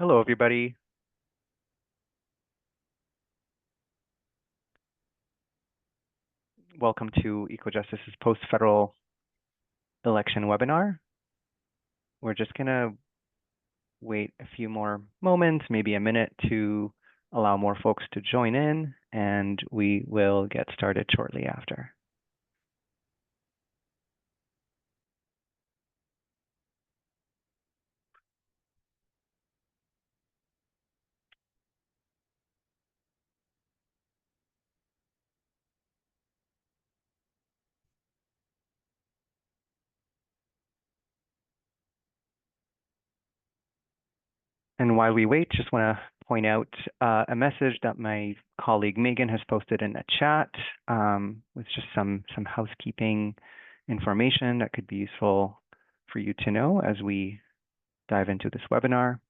Hello, everybody. Welcome to Ecojustice's post-federal election webinar. We're just going to wait a few more moments, maybe a minute, to allow more folks to join in, and we will get started shortly after. And while we wait, just want to point out a message that my colleague Megan has posted in the chat with just some housekeeping information that could be useful for you to know as we dive into this webinar.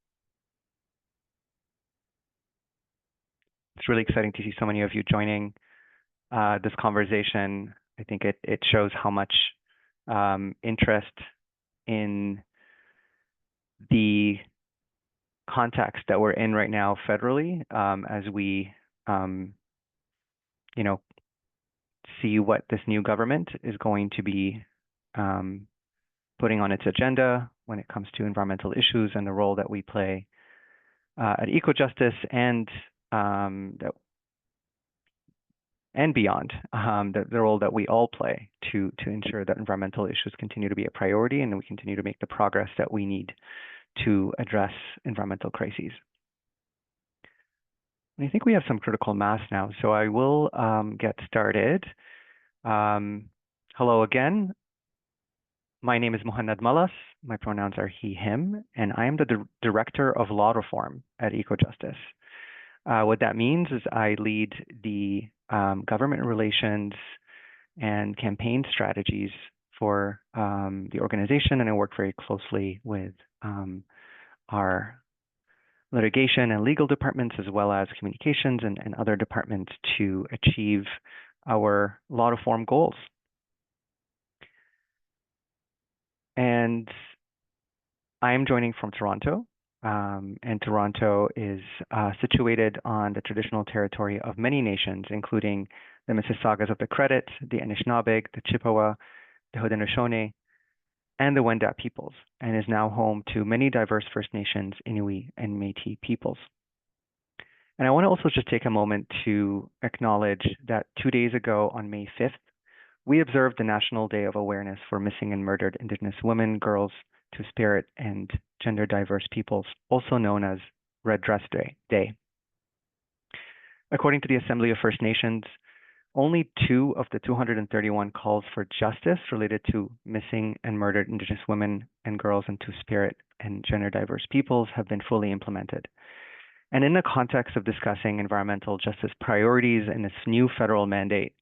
It's really exciting to see so many of you joining this conversation. I think it shows how much interest in the context that we're in right now federally as we, see what this new government is going to be putting on its agenda when it comes to environmental issues and the role that we play at Ecojustice and beyond, the role that we all play to ensure that environmental issues continue to be a priority and we continue to make the progress that we need to address environmental crises. And I think we have some critical mass now, so I will get started. Hello again. My name is Muhannad Malas. My pronouns are he, him, and I am the Director of Law Reform at Ecojustice. What that means is I lead the government relations and campaign strategies for the organization, and I work very closely with our litigation and legal departments, as well as communications and other departments to achieve our law reform goals. And I am joining from Toronto. And Toronto is situated on the traditional territory of many nations, including the Mississaugas of the Credit, the Anishinaabeg, the Chippewa, the Haudenosaunee, and the Wendat peoples, and is now home to many diverse First Nations, Inuit, and Métis peoples. And I want to also just take a moment to acknowledge that 2 days ago on May 5th, we observed the National Day of Awareness for Missing and Murdered Indigenous Women, Girls, Two-Spirit, and Gender Diverse Peoples, also known as Red Dress Day. According to the Assembly of First Nations, only 2 of the 231 calls for justice related to missing and murdered Indigenous women and girls and Two-Spirit and gender diverse peoples have been fully implemented. And in the context of discussing environmental justice priorities in this new federal mandate,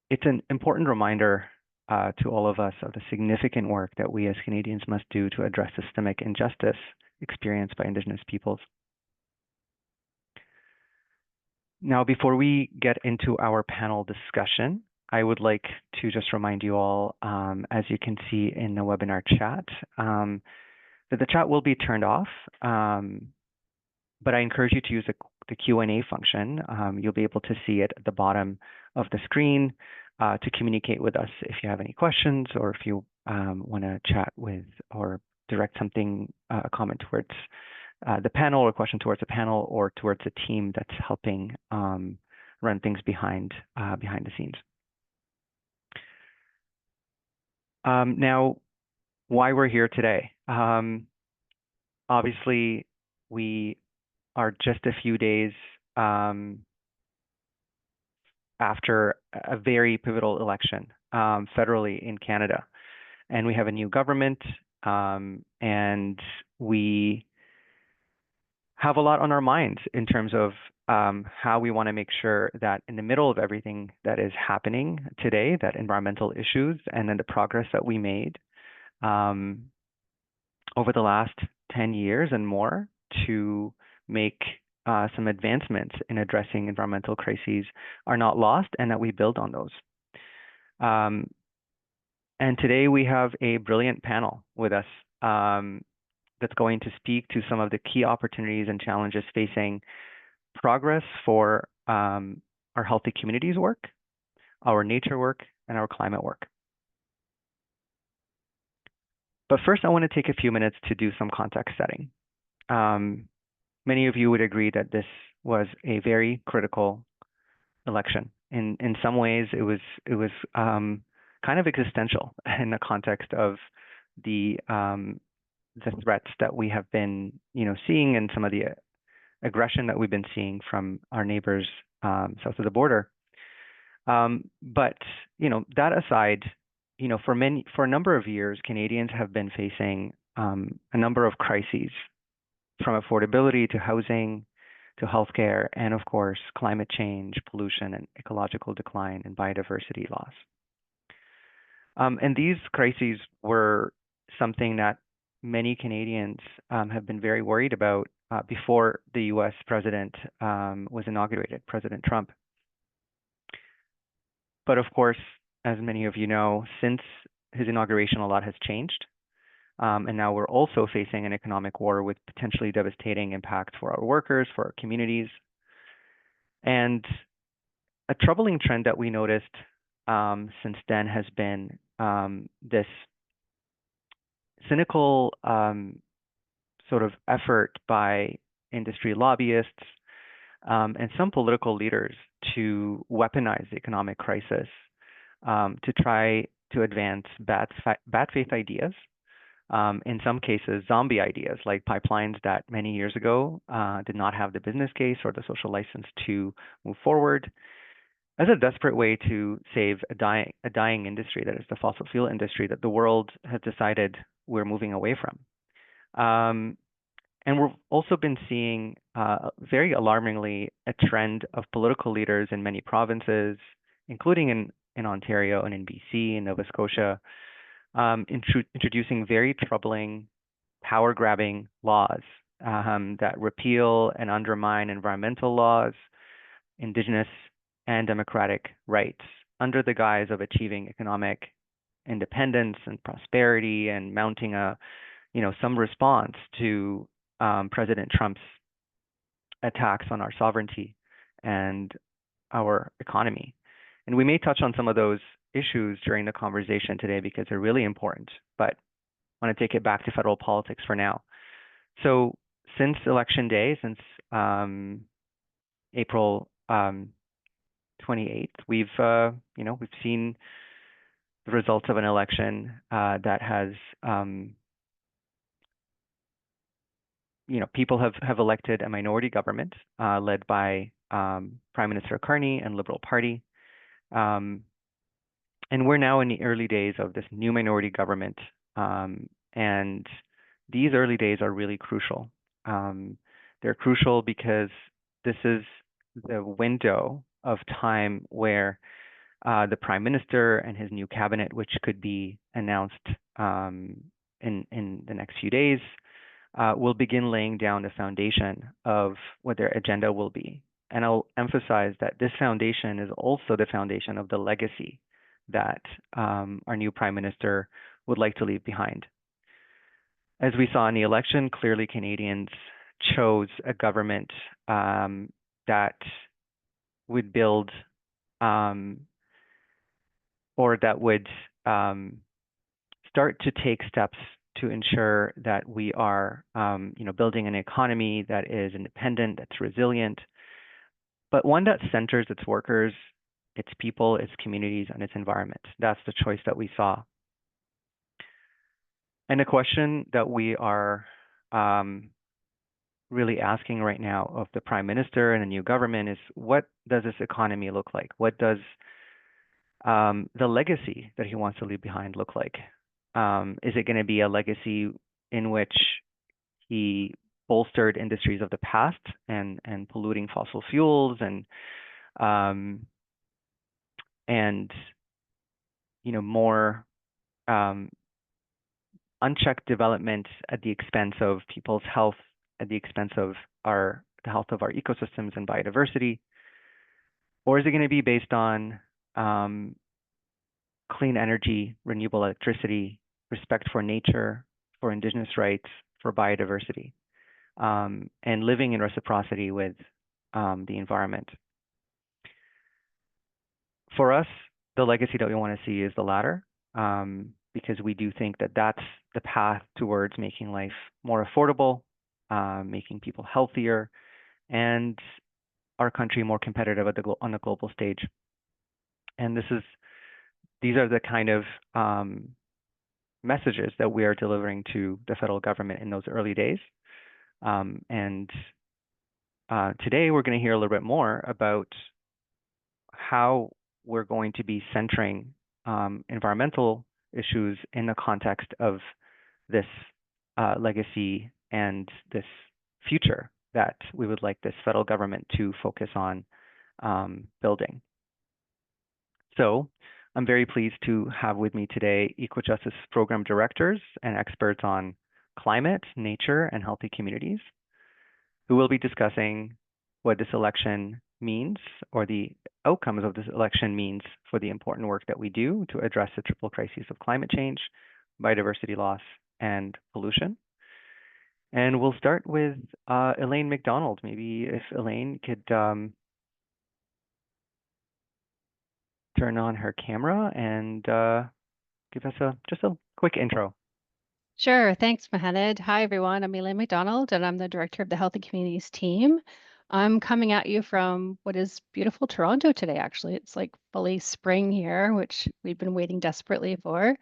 it's an important reminder to all of us of the significant work that we as Canadians must do to address systemic injustice experienced by Indigenous peoples. Now, before we get into our panel discussion, I would like to just remind you all, as you can see in the webinar chat, that the chat will be turned off, but I encourage you to use the Q&A function. You'll be able to see it at the bottom of the screen to communicate with us if you have any questions or if you want to chat with or direct something, a comment towards the panel or a question towards the panel or towards the team that's helping run things behind the scenes. Now, why we're here today. Obviously, we are just a few days after a very pivotal election federally in Canada. And we have a new government, and we have a lot on our minds in terms of how we want to make sure that in the middle of everything that is happening today, that environmental issues and then the progress that we made over the last 10 years and more to make some advancements in addressing environmental crises are not lost and that we build on those. And today we have a brilliant panel with us. that's going to speak to some of the key opportunities and challenges facing progress for our healthy communities work, our nature work, and our climate work. But first, I want to take a few minutes to do some context setting. Many of you would agree that this was a very critical election. In some ways, it was kind of existential in the context of the threats that we have been seeing and some of the aggression that we've been seeing from our neighbors south of the border. But that aside, for a number of years, Canadians have been facing a number of crises, from affordability to housing to healthcare, and of course, climate change, pollution, and ecological decline and biodiversity loss. And these crises were something that many Canadians have been very worried about before the US president was inaugurated, President Trump. But of course, as many of you know, since his inauguration, a lot has changed. And now we're also facing an economic war with potentially devastating impacts for our workers, for our communities. And a troubling trend that we noticed since then has been this cynical sort of effort by industry lobbyists and some political leaders to weaponize the economic crisis to try to advance bad faith ideas. In some cases, zombie ideas like pipelines that many years ago did not have the business case or the social license to move forward, as a desperate way to save a dying industry, that is the fossil fuel industry that the world has decided we're moving away from. And we've also been seeing, very alarmingly, a trend of political leaders in many provinces, including in Ontario and in BC and Nova Scotia, introducing very troubling, power-grabbing laws that repeal and undermine environmental laws, Indigenous and democratic rights under the guise of achieving economic independence and prosperity and mounting some response to President Trump's attacks on our sovereignty and our economy. And we may touch on some of those issues during the conversation today because they're really important, but I want to take it back to federal politics for now. So since Election Day, since April 28th, we've seen the results of an election that has people have elected a minority government led by Prime Minister Carney and Liberal Party. And we're now in the early days of this new minority government. And these early days are really crucial. They're crucial because this is the window of time where the Prime Minister and his new cabinet, which could be announced in the next few days, will begin laying down the foundation of what their agenda will be. And I'll emphasize that this foundation is also the foundation of the legacy that our new Prime Minister would like to leave behind. As we saw in the election, clearly Canadians chose a government that would build or that would start to take steps to ensure that we are building an economy that is independent, that's resilient, but one that centers its workers, its people, its communities, and its environment. That's the choice that we saw. And the question that we are really asking right now of the Prime Minister and the new government is, what does this economy look like? What does the legacy that he wants to leave behind look like? Is it going to be a legacy in which he bolstered industries of the past and polluting fossil fuels and more unchecked development at the expense of people's health, at the expense of the health of our ecosystems and biodiversity? Or is it going to be based on clean energy, renewable electricity, respect for nature, for Indigenous rights, for biodiversity, and living in reciprocity with the environment. For us, the legacy that we want to see is the latter, because we do think that that's the path towards making life more affordable, making people healthier, and our country more competitive on the global stage. And these are the kind of messages that we are delivering to the federal government in those early days. And today we're going to hear a little bit more about how we're going to be centering environmental issues in the context of this legacy and this future that we would like this federal government to focus on building. So I'm very pleased to have with me today Ecojustice program directors and experts on climate, nature, and healthy communities, who will be discussing what this election means, or the outcomes of this election means for the important work that we do to address the triple crises of climate change, biodiversity loss, and pollution. And we'll start with Elaine McDonald. Maybe if Elaine could turn on her camera and give us just a quick intro. Sure. Thanks, Mohammed. Hi, everyone. I'm Elaine McDonald, and I'm the director of the Health and Communities team. I'm coming at you from what is beautiful Toronto today, actually. It's like fully spring here, which we've been waiting desperately for.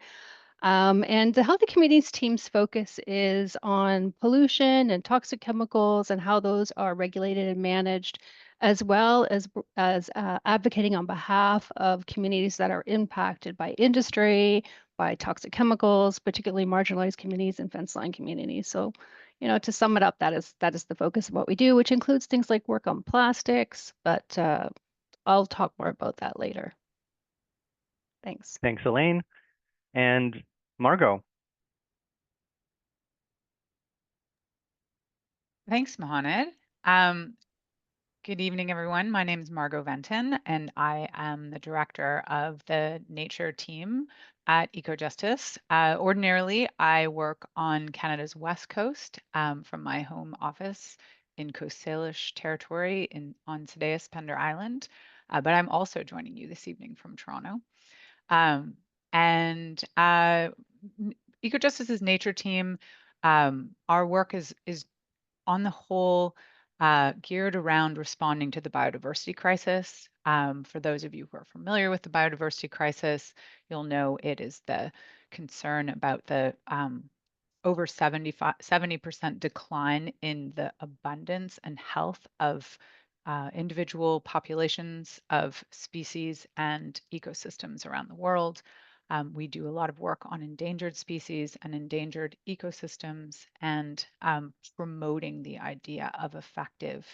And the Healthy Communities team's focus is on pollution and toxic chemicals and how those are regulated and managed, as well as advocating on behalf of communities that are impacted by industry, by toxic chemicals, particularly marginalized communities and fence line communities. So, to sum it up, that is the focus of what we do, which includes things like work on plastics, but I'll talk more about that later. Thanks. Thanks, Elaine. And Margot. Thanks, Mohammed. Good evening, everyone. My name is Margot Venton, and I am the director of the nature team at Ecojustice. Ordinarily, I work on Canada's west coast from my home office in Coast Salish territory on Sideas Pender Island, but I'm also joining you this evening from Toronto. And Ecojustice's nature team, our work is on the whole geared around responding to the biodiversity crisis. For those of you who are familiar with the biodiversity crisis, you'll know it is the concern about the over 70% decline in the abundance and health of individual populations of species and ecosystems around the world. We do a lot of work on endangered species and endangered ecosystems, and promoting the idea of effective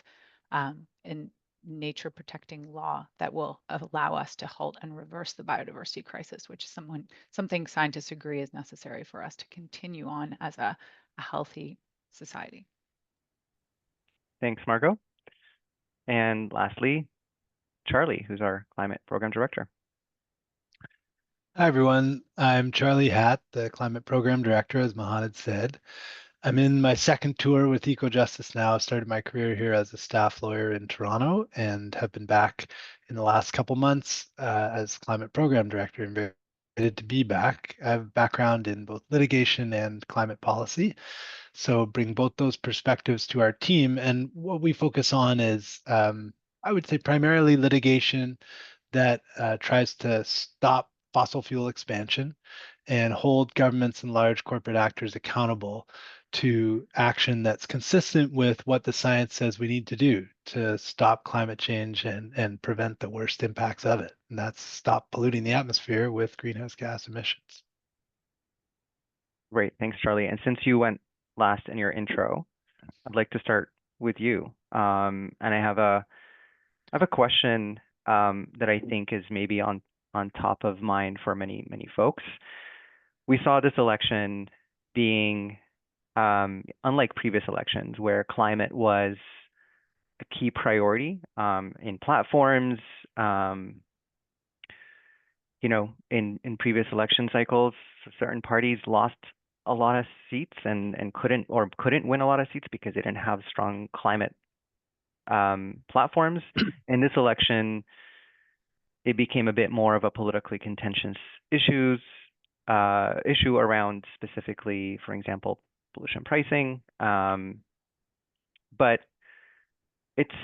in nature protecting law that will allow us to halt and reverse the biodiversity crisis, which is something scientists agree is necessary for us to continue on as a healthy society. Thanks, Margot. And lastly, Charlie, who's our climate program director. Hi, everyone. I'm Charlie Hatt, the Climate Program Director, as Mohammed said. I'm in my second tour with Ecojustice now. I started my career here as a staff lawyer in Toronto and have been back in the last couple months as Climate Program Director, and very excited to be back. I have a background in both litigation and climate policy, so bring both those perspectives to our team. And what we focus on is, I would say, primarily litigation that tries to stop fossil fuel expansion and hold governments and large corporate actors accountable to action that's consistent with what the science says we need to do to stop climate change and prevent the worst impacts of it. And that's stop polluting the atmosphere with greenhouse gas emissions. Great, thanks, Charlie. And since you went last in your intro, I'd like to start with you. And I have a question that I think is maybe on top of mind for many folks. We saw this election being unlike previous elections where climate was a key priority in platforms. In previous election cycles, certain parties lost a lot of seats and couldn't win a lot of seats because they didn't have strong climate platforms. In this election, it became a bit more of a politically contentious issue around specifically, for example, pollution pricing. But it's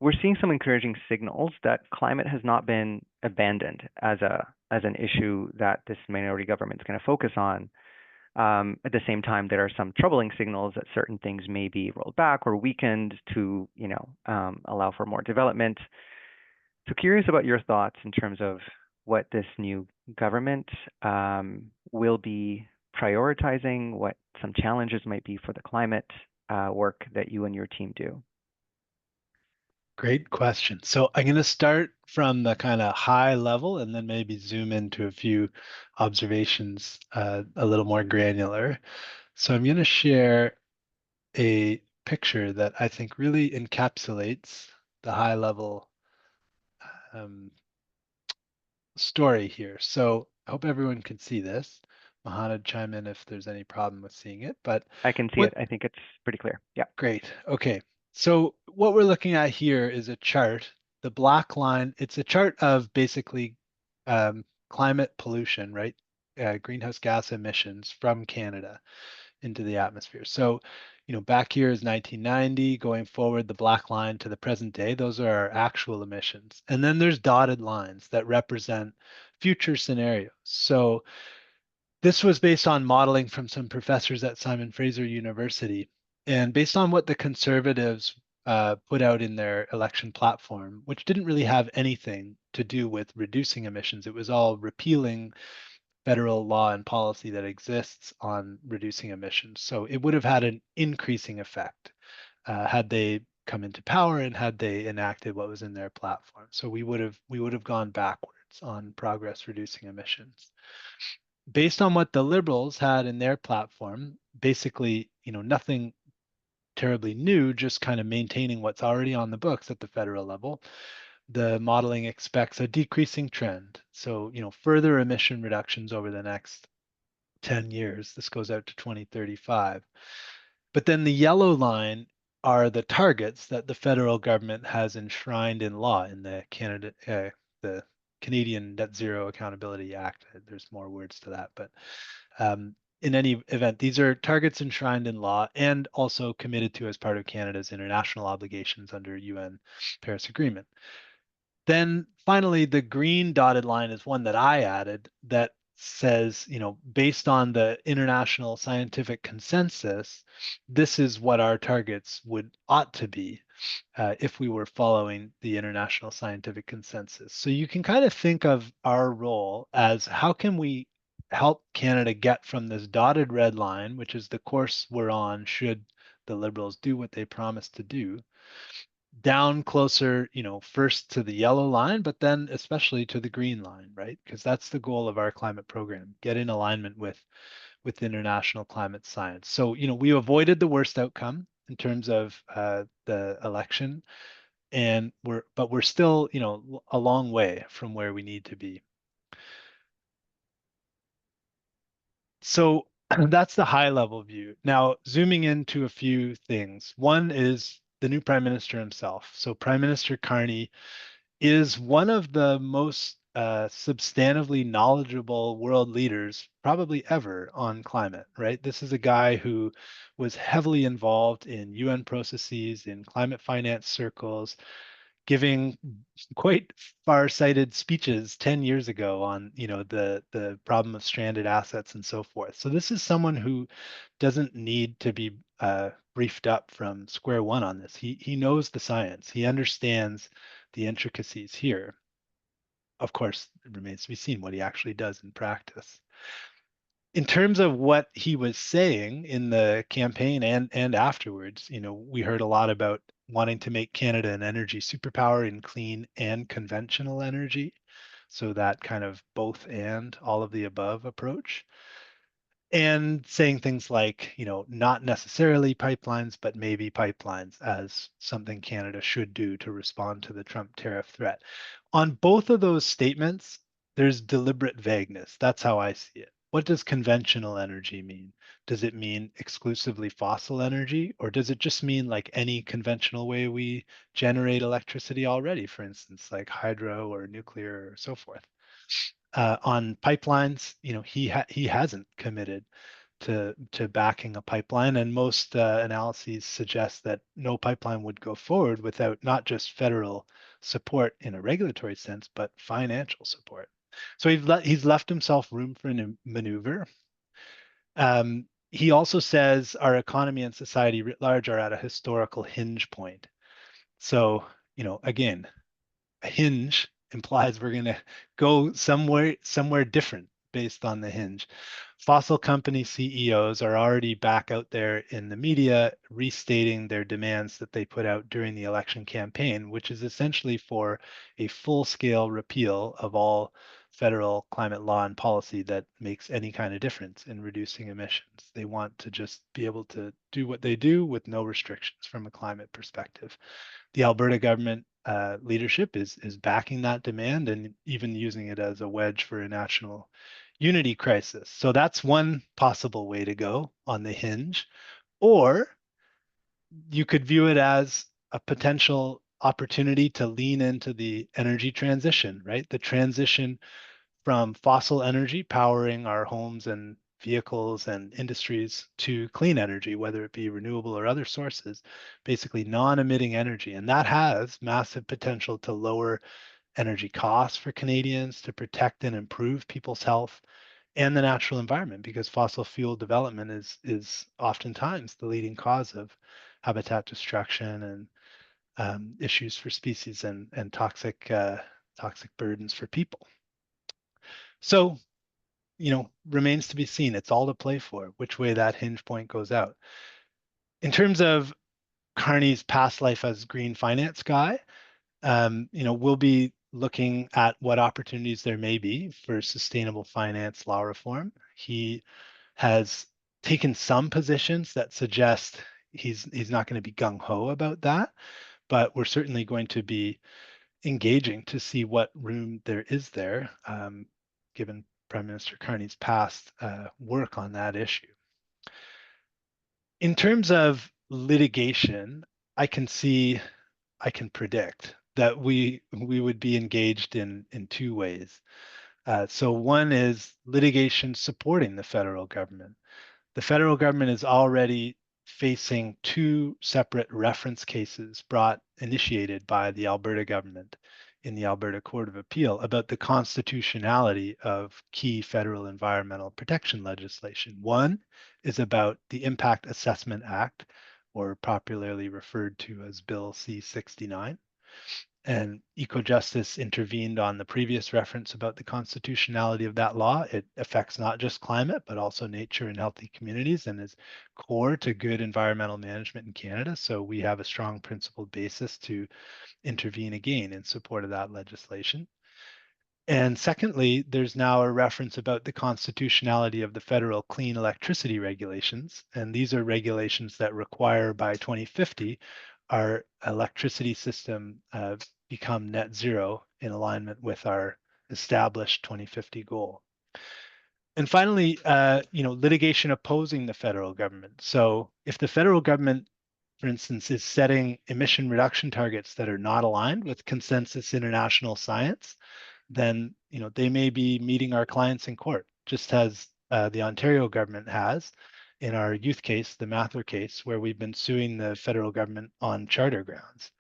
we're seeing some encouraging signals that climate has not been abandoned as an issue that this minority government is going to focus on. At the same time, there are some troubling signals that certain things may be rolled back or weakened to, allow for more development. So curious about your thoughts in terms of what this new government will be prioritizing, what some challenges might be for the climate work that you and your team do. Great question. So I'm going to start from the kind of high level and then maybe zoom into a few observations a little more granular. So I'm going to share a picture that I think really encapsulates the high level story here. So I hope everyone can see this. Mohanad, chime in if there's any problem with seeing it. But I can see it. I think it's pretty clear. Yeah. Great. Okay. So what we're looking at here is a chart. The black line, it's a chart of basically climate pollution, right? Greenhouse gas emissions from Canada into the atmosphere. So, back here is 1990, going forward, the black line to the present day, those are our actual emissions. And then there's dotted lines that represent future scenarios. So this was based on modeling from some professors at Simon Fraser University. And based on what the conservatives put out in their election platform, which didn't really have anything to do with reducing emissions, it was all repealing federal law and policy that exists on reducing emissions. So it would have had an increasing effect had they come into power and had they enacted what was in their platform. So we would have gone backwards on progress reducing emissions. Based on what the Liberals had in their platform, basically, nothing terribly new, just kind of maintaining what's already on the books at the federal level. The modeling expects a decreasing trend. So, further emission reductions over the next 10 years. This goes out to 2035. But then the yellow line are the targets that the federal government has enshrined in law in the Canadian Net Zero Accountability Act. There's more words to that, but in any event, these are targets enshrined in law and also committed to as part of Canada's international obligations under UN Paris Agreement. Then finally, the green dotted line is one that I added that says, based on the international scientific consensus, this is what our targets ought to be if we were following the international scientific consensus. So you can kind of think of our role as how can we help Canada get from this dotted red line, which is the course we're on should the Liberals do what they promised to do, down closer, first to the yellow line, but then especially to the green line, right? Because that's the goal of our climate program, get in alignment with international climate science. So, we avoided the worst outcome in terms of the election, and we're still, a long way from where we need to be. So that's the high level view. Now, zooming into a few things. One is the new prime minister himself. So Prime Minister Carney is one of the most substantively knowledgeable world leaders probably ever on climate, right? This is a guy who was heavily involved in UN processes, in climate finance circles, giving quite far-sighted speeches 10 years ago on, the problem of stranded assets and so forth. So this is someone who doesn't need to be briefed up from square one on this. He knows the science. He understands the intricacies here. Of course, it remains to be seen what he actually does in practice. In terms of what he was saying in the campaign and afterwards, we heard a lot about wanting to make Canada an energy superpower in clean and conventional energy. So that kind of both and all of the above approach. And saying things like, not necessarily pipelines, but maybe pipelines as something Canada should do to respond to the Trump tariff threat. On both of those statements, there's deliberate vagueness. That's how I see it. what does conventional energy mean? Does it mean exclusively fossil energy, or does it just mean like any conventional way we generate electricity already, for instance, like hydro or nuclear or so forth? On pipelines, he hasn't committed to backing a pipeline, and most analyses suggest that no pipeline would go forward without not just federal support in a regulatory sense, but financial support. So he's left himself room for maneuver. He also says our economy and society writ large are at a historical hinge point. So, again, a hinge implies we're going to go somewhere different based on the hinge. Fossil company CEOs are already back out there in the media restating their demands that they put out during the election campaign, which is essentially for a full-scale repeal of all federal climate law and policy that makes any kind of difference in reducing emissions. They want to just be able to do what they do with no restrictions from a climate perspective. The Alberta government leadership is backing that demand and even using it as a wedge for a national unity crisis. So that's one possible way to go on the hinge. Or you could view it as a potential opportunity to lean into the energy transition, right? The transition from fossil energy powering our homes and vehicles and industries to clean energy, whether it be renewable or other sources, basically non-emitting energy. And that has massive potential to lower energy costs for Canadians, to protect and improve people's health and the natural environment, because fossil fuel development is oftentimes the leading cause of habitat destruction and issues for species and toxic burdens for people. So, remains to be seen. It's all to play for, which way that hinge point goes out. In terms of Carney's past life as green finance guy, we'll be looking at what opportunities there may be for sustainable finance law reform. He has taken some positions that suggest he's not going to be gung-ho about that, but we're certainly going to be engaging to see what room there is there, given Prime Minister Carney's past work on that issue. In terms of litigation, I can predict that we would be engaged in two ways. So one is litigation supporting the federal government. The federal government is already facing two separate reference cases initiated by the Alberta government in the Alberta Court of Appeal about the constitutionality of key federal environmental protection legislation. One is about the Impact Assessment Act, or popularly referred to as Bill C-69. And Ecojustice intervened on the previous reference about the constitutionality of that law. It affects not just climate, but also nature and healthy communities, and is core to good environmental management in Canada. So we have a strong principled basis to intervene again in support of that legislation. And secondly, there's now a reference about the constitutionality of the federal clean electricity regulations. And these are regulations that require by 2050 our electricity system become net zero in alignment with our established 2050 goal. And finally, litigation opposing the federal government. So if the federal government, for instance, is setting emission reduction targets that are not aligned with consensus international science, then they may be meeting our clients in court, just as the Ontario government has in our youth case, the Mathur case, where we've been suing the federal government on charter grounds,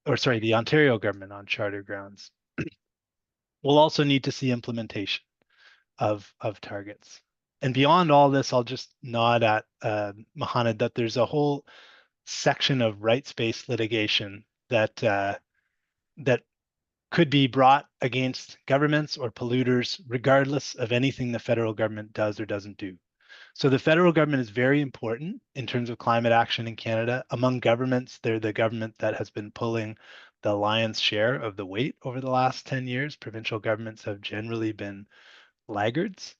or sorry, the Ontario government on charter grounds. We'll also need to see implementation of targets. And beyond all this, I'll just nod at Mohanad that there's a whole section of rights-based litigation that could be brought against governments or polluters, regardless of anything the federal government does or doesn't do. So the federal government is very important in terms of climate action in Canada. Among governments, they're the government that has been pulling the lion's share of the weight over the last 10 years. Provincial governments have generally been laggards,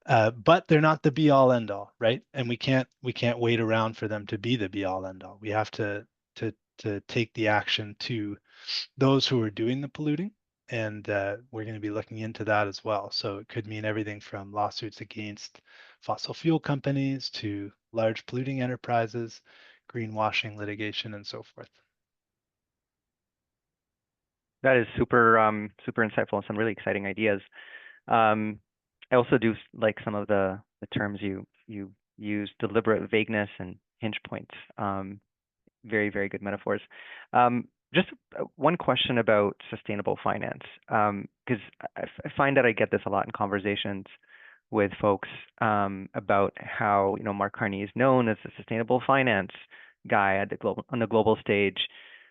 but they're not the be-all end-all, right? And we can't wait around for them to be the be-all end-all. We have to take the action to those who are doing the polluting and we're going to be looking into that as well. So it could mean everything from lawsuits against fossil fuel companies to large polluting enterprises, greenwashing litigation, and so forth. That is super insightful and some really exciting ideas. I also do like some of the terms you use, deliberate vagueness and hinge points. Very good metaphors. Just one question about sustainable finance, because I find that I get this a lot in conversations with folks about how Mark Carney is known as the sustainable finance guy at on the global stage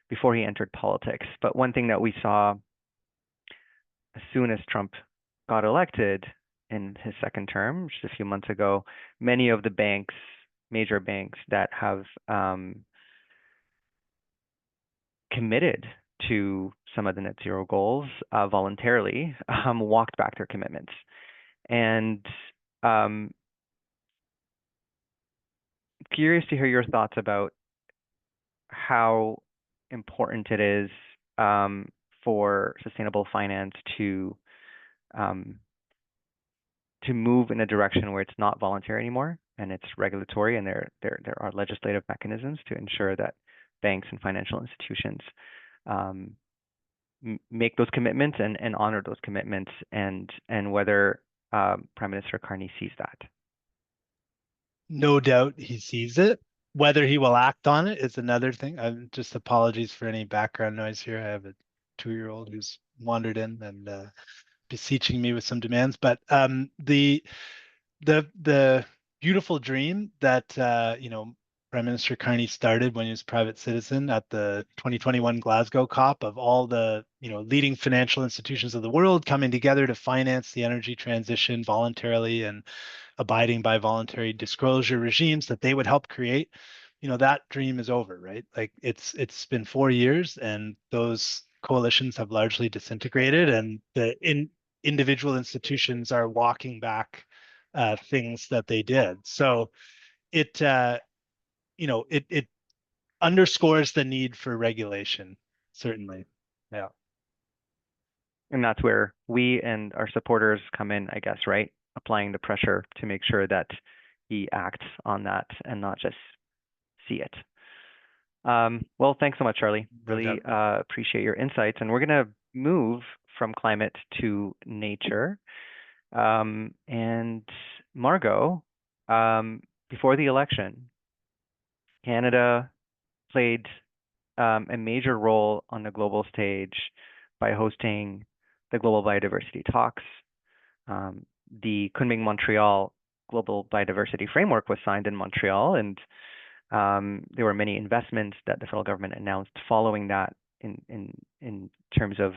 before he entered politics. But one thing that we saw as soon as Trump got elected in his second term, just a few months ago, many of the banks, major banks that have committed to some of the net zero goals voluntarily walked back their commitments. And curious to hear your thoughts about how important it is for sustainable finance to move in a direction where it's not voluntary anymore and it's regulatory, and there are legislative mechanisms to ensure that banks and financial institutions make those commitments and honor those commitments, and whether Prime Minister Carney sees that. No doubt he sees it. Whether he will act on it is another thing. I'm just apologies for any background noise here. I have a 2-year-old who's wandered in and beseeching me with some demands. But the beautiful dream that Prime Minister Carney started when he was a private citizen at the 2021 Glasgow COP of all the leading financial institutions of the world coming together to finance the energy transition voluntarily and abiding by voluntary disclosure regimes that they would help create. That dream is over, right? Like it's been 4 years and those coalitions have largely disintegrated, and the individual institutions are walking back things that they did. So it it underscores the need for regulation, certainly. Yeah. And that's where we and our supporters come in, I guess, right? Applying the pressure to make sure that he acts on that and not just see it. Well, thanks so much, Charlie. Really appreciate your insights. And we're going to move from climate to nature. And Margot, before the election, Canada played a major role on the global stage by hosting the Global Biodiversity Talks. The Kunming-Montreal Global Biodiversity Framework was signed in Montreal, and there were many investments that the federal government announced following that in terms of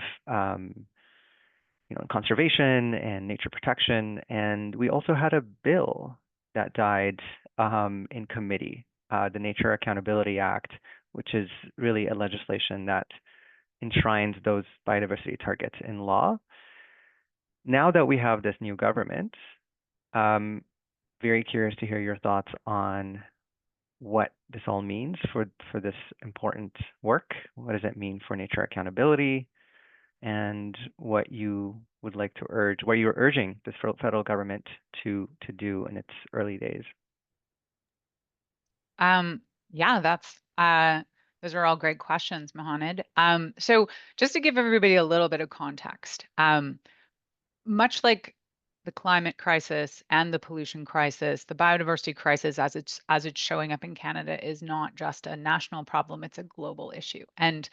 conservation and nature protection. And we also had a bill that died in committee, the Nature Accountability Act, which is really a legislation that enshrines those biodiversity targets in law. Now that we have this new government, very curious to hear your thoughts on what this all means for this important work. What does it mean for nature accountability, and what you would like to urge, what you're urging this federal government to do in its early days? Yeah, that's those are all great questions, Mohamed. So just to give everybody a little bit of context, much like the climate crisis and the pollution crisis, the biodiversity crisis as it's showing up in Canada is not just a national problem, it's a global issue. And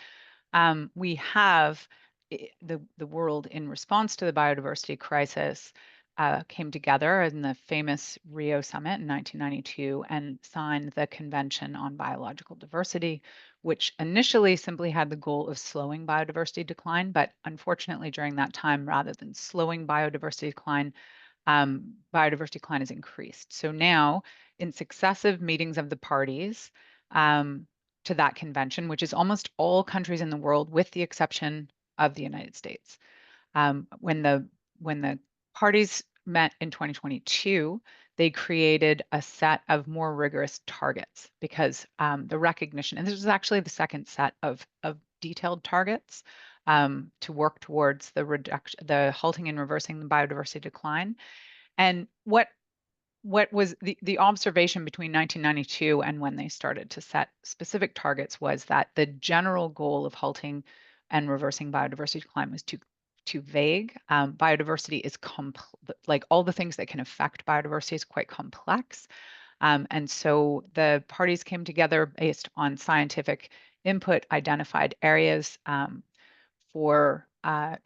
we have the world in response to the biodiversity crisis came together in the famous Rio Summit in 1992 and signed the Convention on Biological Diversity, which initially simply had the goal of slowing biodiversity decline. But unfortunately, during that time, rather than slowing biodiversity decline has increased. So now, in successive meetings of the parties to that convention, which is almost all countries in the world, with the exception of the United States, when the parties met in 2022, they created a set of more rigorous targets because the recognition, and this was actually the second set of detailed targets, to work towards the halting and reversing the biodiversity decline. And what was the observation between 1992 and when they started to set specific targets was that the general goal of halting and reversing biodiversity decline was too vague. Biodiversity is like all the things that can affect biodiversity is quite complex. And so the parties came together based on scientific input, identified areas to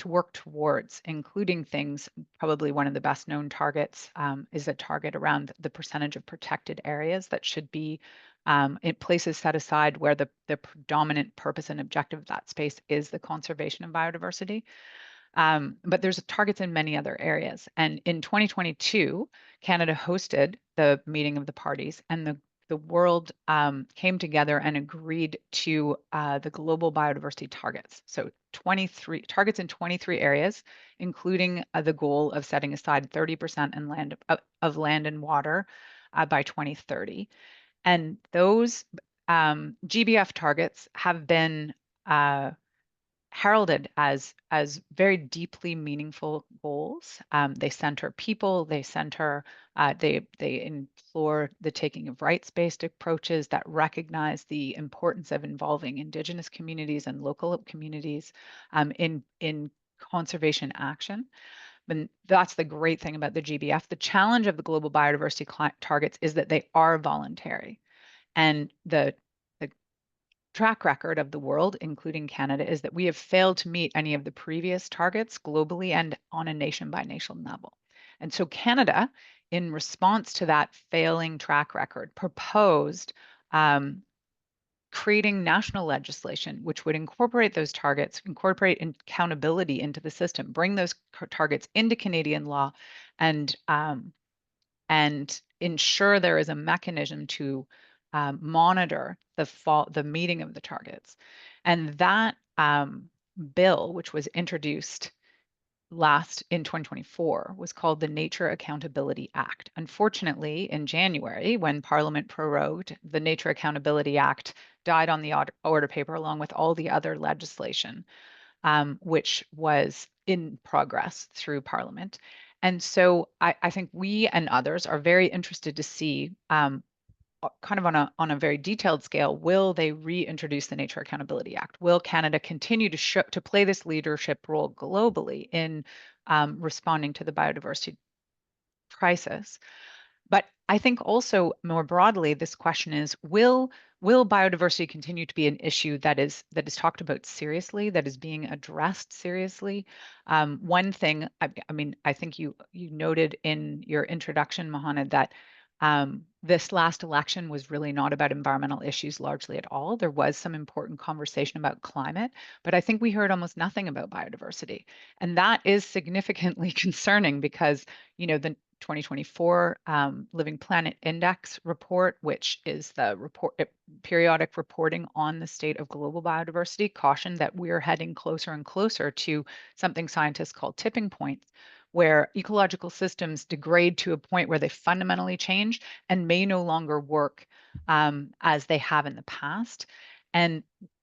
work towards, including things. Probably one of the best known targets is a target around the percentage of protected areas that should be in places set aside where the predominant purpose and objective of that space is the conservation of biodiversity. But there's targets in many other areas. And in 2022, Canada hosted the meeting of the parties, and the world came together and agreed to the global biodiversity targets. So 23 targets in 23 areas, including the goal of setting aside 30% of land and water by 2030. And those GBF targets have been heralded as very deeply meaningful goals. They center people, they implore the taking of rights-based approaches that recognize the importance of involving Indigenous communities and local communities in conservation action. And that's the great thing about the GBF. The challenge of the global biodiversity targets is that they are voluntary. And the track record of the world, including Canada, is that we have failed to meet any of the previous targets globally and on a nation by nation level. And so Canada, in response to that failing track record, proposed creating national legislation which would incorporate those targets, incorporate accountability into the system, bring those targets into Canadian law, and ensure there is a mechanism to monitor the meeting of the targets. And that bill, which was introduced in 2024, was called the Nature Accountability Act. Unfortunately, in January, when Parliament prorogued, the Nature Accountability Act died on the order paper along with all the other legislation, which was in progress through Parliament. And so I think we and others are very interested to see kind of on a very detailed scale, will they reintroduce the Nature Accountability Act? Will Canada continue to play this leadership role globally in responding to the biodiversity crisis? But I think also more broadly, this question is, will biodiversity continue to be an issue that is talked about seriously, that is being addressed seriously? One thing, I mean, I think you noted in your introduction, Mohanad, that this last election was really not about environmental issues largely at all. There was some important conversation about climate, but I think we heard almost nothing about biodiversity. And that is significantly concerning because, the 2024 Living Planet Index report, which is the periodic reporting on the state of global biodiversity, cautioned that we're heading closer and closer to something scientists call tipping points, where ecological systems degrade to a point where they fundamentally change and may no longer work as they have in the past. And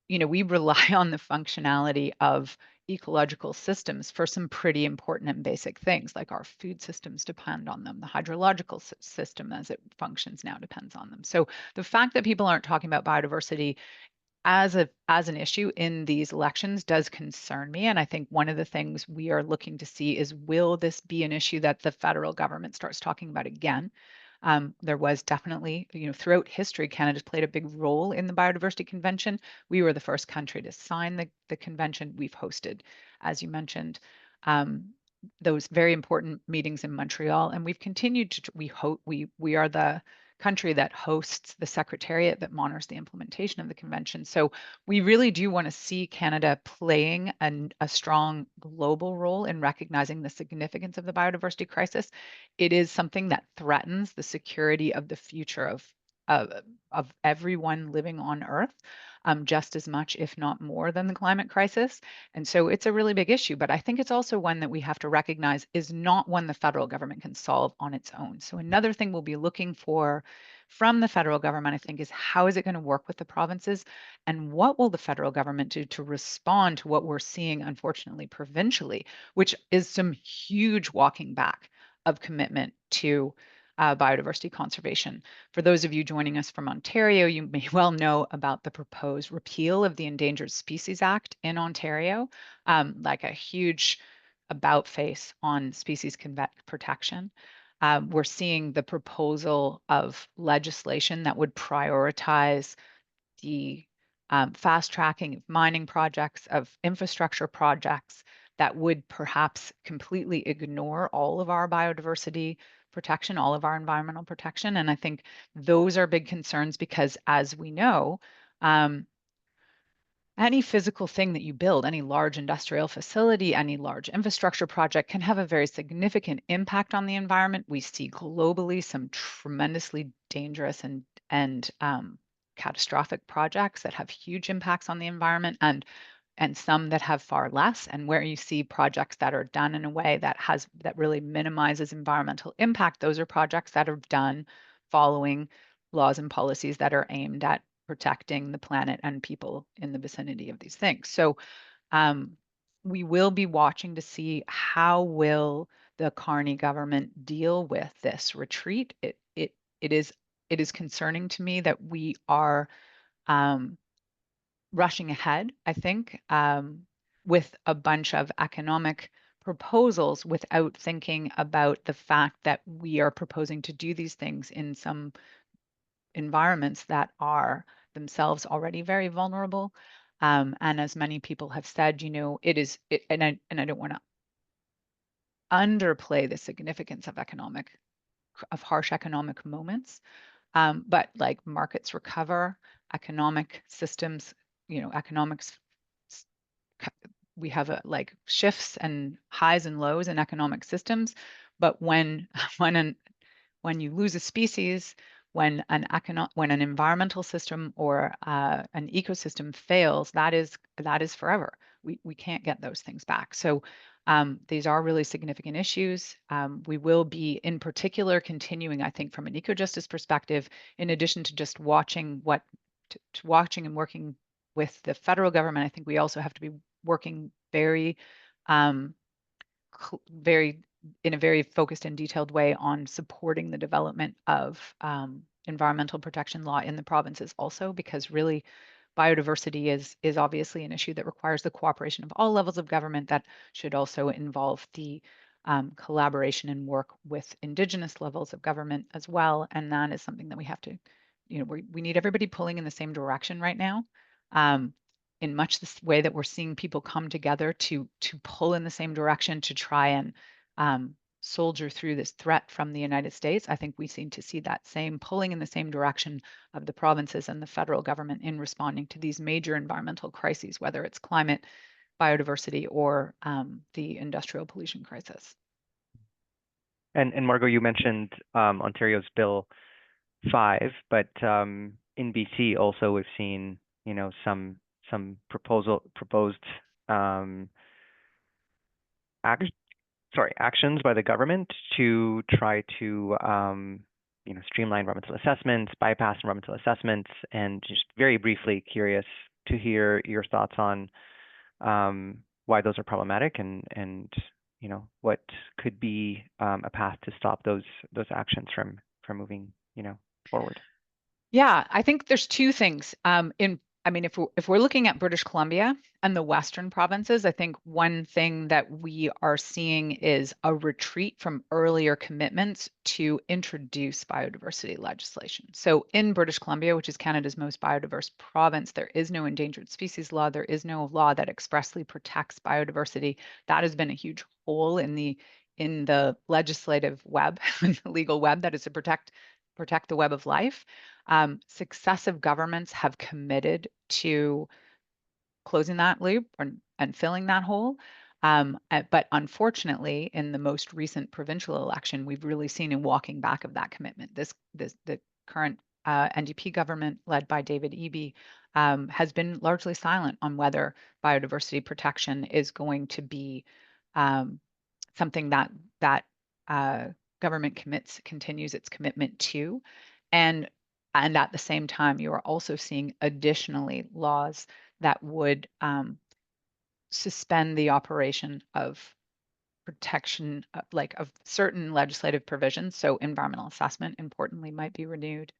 we rely on the functionality of ecological systems for some pretty important and basic things, like our food systems depend on them. The hydrological system as it functions now depends on them. So the fact that people aren't talking about biodiversity as an issue in these elections does concern me. And I think one of the things we are looking to see is, will this be an issue that the federal government starts talking about again? There was definitely, throughout history, Canada's played a big role in the Biodiversity Convention. We were the first country to sign the convention. We've hosted, as you mentioned, those very important meetings in Montreal, and we've continued to. We are the country that hosts the secretariat that monitors the implementation of the convention. So we really do want to see Canada playing a strong global role in recognizing the significance of the biodiversity crisis. It is something that threatens the security of the future of everyone living on Earth, just as much, if not more, than the climate crisis. And so it's a really big issue, but I think it's also one that we have to recognize is not one the federal government can solve on its own. So another thing we'll be looking for from the federal government, I think, is how is it going to work with the provinces, and what will the federal government do to respond to what we're seeing, unfortunately, provincially, which is some huge walking back of commitment to biodiversity conservation. For those of you joining us from Ontario, you may well know about the proposed repeal of the Endangered Species Act in Ontario, like a huge about face on species protection. We're seeing the proposal of legislation that would prioritize the fast tracking of mining projects, of infrastructure projects that would perhaps completely ignore all of our biodiversity protection, all of our environmental protection. And I think those are big concerns because, as we know, any physical thing that you build, any large industrial facility, any large infrastructure project can have a very significant impact on the environment. We see globally some tremendously dangerous and catastrophic projects that have huge impacts on the environment, and some that have far less. And where you see projects that are done in a way that really minimizes environmental impact, those are projects that are done following laws and policies that are aimed at protecting the planet and people in the vicinity of these things. So we will be watching to see how will the Carney government deal with this retreat. It is concerning to me that we are rushing ahead, I think, with a bunch of economic proposals without thinking about the fact that we are proposing to do these things in some environments that are themselves already very vulnerable. And as many people have said, and I don't want to underplay the significance of harsh economic moments, but like markets recover, economic systems, economics, we have like shifts and highs and lows in economic systems. But when you lose a species, when an environmental system or an ecosystem fails, that is forever. We can't get those things back. So these are really significant issues. We will be, in particular, continuing, I think, from an eco-justice perspective, in addition to just watching and working with the federal government. I think we also have to be working very in a very focused and detailed way on supporting the development of environmental protection law in the provinces also, because really biodiversity is obviously an issue that requires the cooperation of all levels of government. That should also involve the collaboration and work with Indigenous levels of government as well. And that is something that we have to, we need everybody pulling in the same direction right now. In much this way that we're seeing people come together to pull in the same direction to try and soldier through this threat from the United States. I think we seem to see that same pulling in the same direction of the provinces and the federal government in responding to these major environmental crises, whether it's climate, biodiversity, or the industrial pollution crisis. And Margot, you mentioned Ontario's Bill 5, but in BC also we've seen, some proposed actions by the government to try to streamline environmental assessments, bypass environmental assessments, and just very briefly curious to hear your thoughts on why those are problematic and what could be a path to stop those actions from moving forward. Yeah, I think there's two things. If we're looking at British Columbia and the Western provinces, I think one thing that we are seeing is a retreat from earlier commitments to introduce biodiversity legislation. So in British Columbia, which is Canada's most biodiverse province, there is no endangered species law. There is no law that expressly protects biodiversity. That has been a huge hole in the legislative web, the legal web, that is to protect the web of life. Successive governments have committed to closing that loop and filling that hole. But unfortunately, in the most recent provincial election, we've really seen a walking back of that commitment. The current NDP government, led by David Eby, has been largely silent on whether biodiversity protection is going to be something that government continues its commitment to. And And at the same time, you are also seeing additionally laws that would suspend the operation of protection of certain legislative provisions. So environmental assessment, importantly, might be reduced.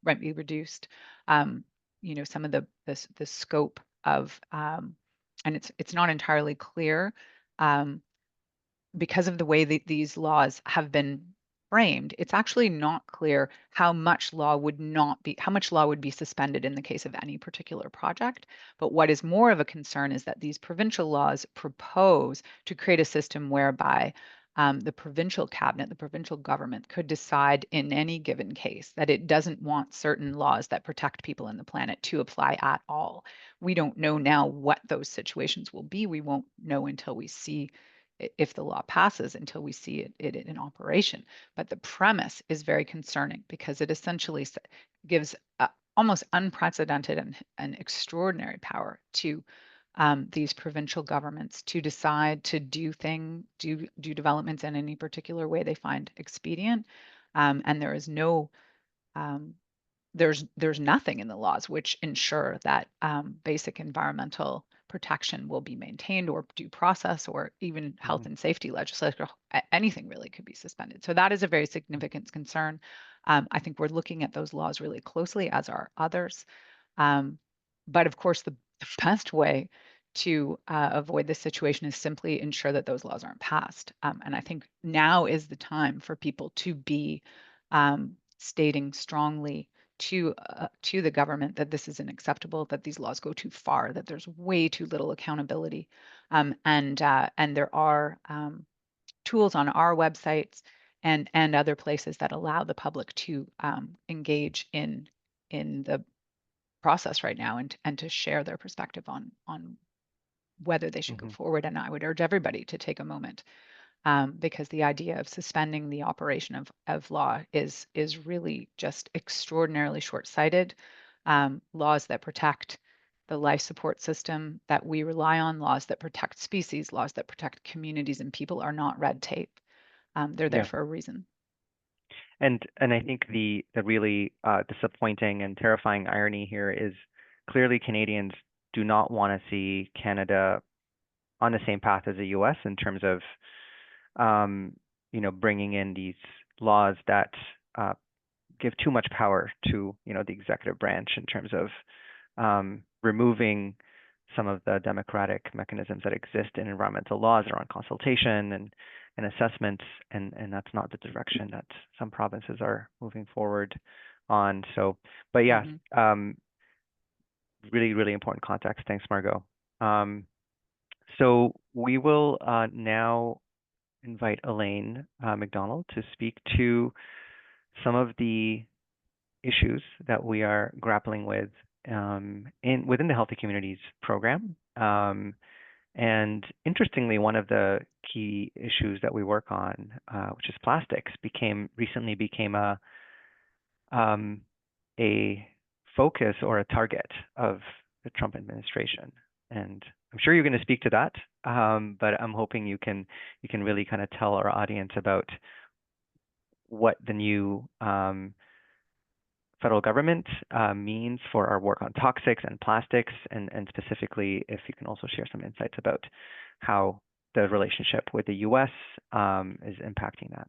Some of the scope of and it's not entirely clear because of the way that these laws have been framed. It's actually not clear how much law would be suspended in the case of any particular project. But what is more of a concern is that these provincial laws propose to create a system whereby the provincial cabinet, the provincial government could decide in any given case that it doesn't want certain laws that protect people and the planet to apply at all. We don't know now what those situations will be. We won't know until we see if the law passes, until we see it in operation. But the premise is very concerning because it essentially gives almost unprecedented and extraordinary power to these provincial governments to decide to do developments in any particular way they find expedient. And there is no there's nothing in the laws which ensure that basic environmental protection will be maintained, or due process, or even health and safety legislation. Anything really could be suspended. So that is a very significant concern. I think we're looking at those laws really closely, as are others. But of course, the best way to avoid this situation is simply ensure that those laws aren't passed. And I think now is the time for people to be stating strongly to the government that this is unacceptable, that these laws go too far, that there's way too little accountability, and there are tools on our websites and other places that allow the public to engage in the process right now and to share their perspective on whether they should go forward. And I would urge everybody to take a moment. Because the idea of suspending the operation of law is really just extraordinarily short-sighted. Laws that protect the life support system that we rely on, laws that protect species, laws that protect communities and people are not red tape. They're there for a reason. And I think the really disappointing and terrifying irony here is clearly Canadians do not want to see Canada on the same path as the U.S. in terms of bringing in these laws that give too much power to the executive branch in terms of removing some of the democratic mechanisms that exist in environmental laws around consultation and assessments, and that's not the direction that some provinces are moving forward on. So, but yeah, really, really important context. Thanks, Margot. So we will now invite Elaine McDonald to speak to some of the issues that we are grappling with within the Healthy Communities program. And interestingly, one of the key issues that we work on, which is plastics, recently became a focus or a target of the Trump administration. And I'm sure you're going to speak to that, but I'm hoping you can really kind of tell our audience about what the new federal government means for our work on toxics and plastics, and specifically if you can also share some insights about how the relationship with the U.S. is impacting that.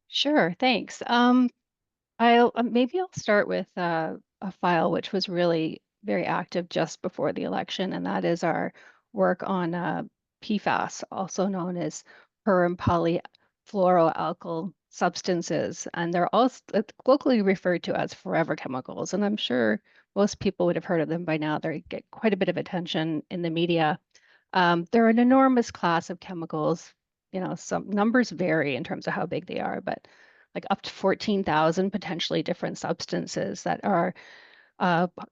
Sure, thanks. Maybe I'll start with a file which was really very active just before the election, and that is our work on PFAS, also known as per and polyfluoroalkyl substances, and they're also locally referred to as forever chemicals. And I'm sure most people would have heard of them by now. They get quite a bit of attention in the media. They're an enormous class of chemicals. Some numbers vary in terms of how big they are, but like up to 14,000 potentially different substances that are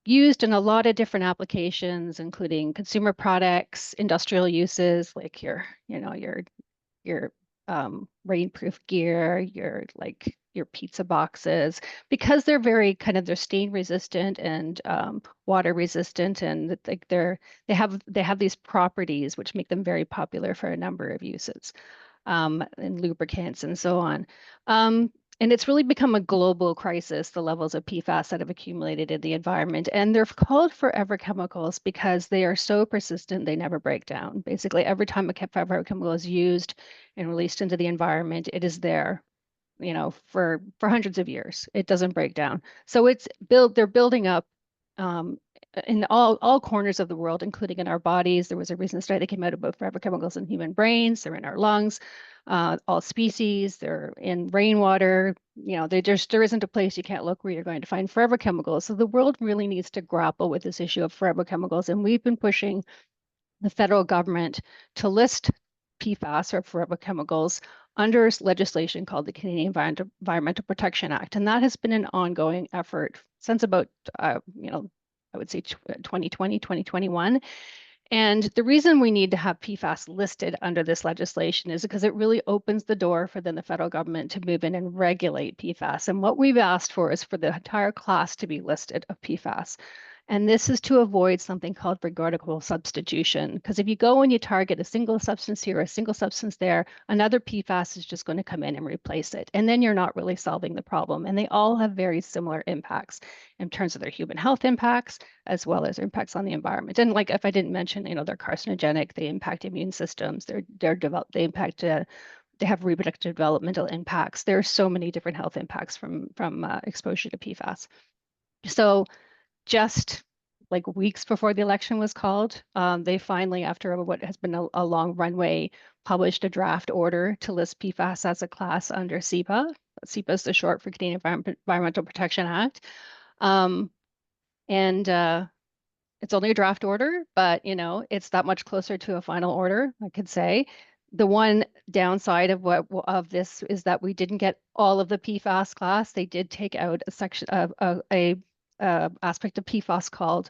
used in a lot of different applications, including consumer products, industrial uses, like your rainproof gear, your pizza boxes, because they're very they're stain resistant and water resistant, and they have these properties which make them very popular for a number of uses, and lubricants and so on. And it's really become a global crisis, the levels of PFAS that have accumulated in the environment. And they're called forever chemicals because they are so persistent, they never break down. Basically, every time a forever chemical is used and released into the environment, it is there, for hundreds of years. It doesn't break down. So they're building up um, in all corners of the world, including in our bodies. There was a recent study that came out about forever chemicals in human brains. They're in our lungs, all species. They're in rainwater. There isn't a place you can't look where you're going to find forever chemicals. So the world really needs to grapple with this issue of forever chemicals, and we've been pushing the federal government to list PFAS or forever chemicals under legislation called the Canadian Environmental Protection Act. And that has been an ongoing effort since about, I would say 2020, 2021. And the reason we need to have PFAS listed under this legislation is because it really opens the door for then the federal government to move in and regulate PFAS. And what we've asked for is for the entire class to be listed of PFAS. And this is to avoid something called regardable substitution. Because if you go and you target a single substance here, a single substance there, another PFAS is just going to come in and replace it. And then you're not really solving the problem. And they all have very similar impacts in terms of their human health impacts, as well as impacts on the environment. And like if I didn't mention, they're carcinogenic, they impact immune systems, they impact they have reproductive developmental impacts. There are so many different health impacts from exposure to PFAS. So just like weeks before the election was called, they finally, after what has been a long runway, published a draft order to list PFAS as a class under CEPA. CEPA is the short for Canadian Environmental Protection Act. It's only a draft order, but it's that much closer to a final order, I could say. The one downside of this is that we didn't get all of the PFAS class. They did take out a section of a aspect of PFAS called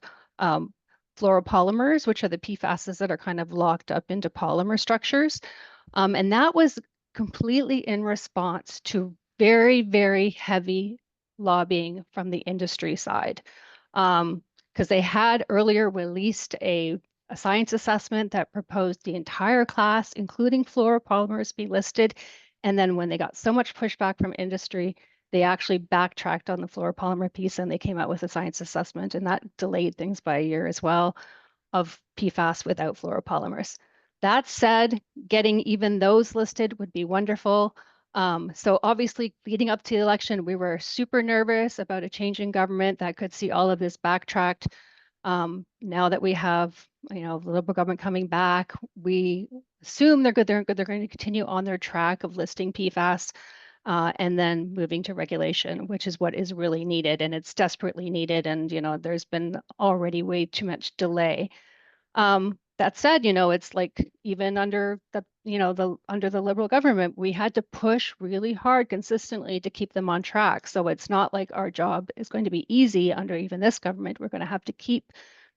fluoropolymers, which are the PFASs that are kind of locked up into polymer structures. And that was completely in response to very, very heavy lobbying from the industry side. Because they had earlier released a science assessment that proposed the entire class, including fluoropolymers, be listed. And then when they got so much pushback from industry, they actually backtracked on the fluoropolymer piece and they came out with a science assessment, and that delayed things by a year as well of PFAS without fluoropolymers. That said, getting even those listed would be wonderful. So obviously, leading up to the election, we were super nervous about a change in government that could see all of this backtracked. Now that we have, the Liberal government coming back, we assume they're good. They're going to continue on their track of listing PFAS and then moving to regulation, which is what is really needed, and it's desperately needed. And there's been already way too much delay. That said, it's like even under under the Liberal government, we had to push really hard consistently to keep them on track. So it's not like our job is going to be easy under even this government. We're going to have to keep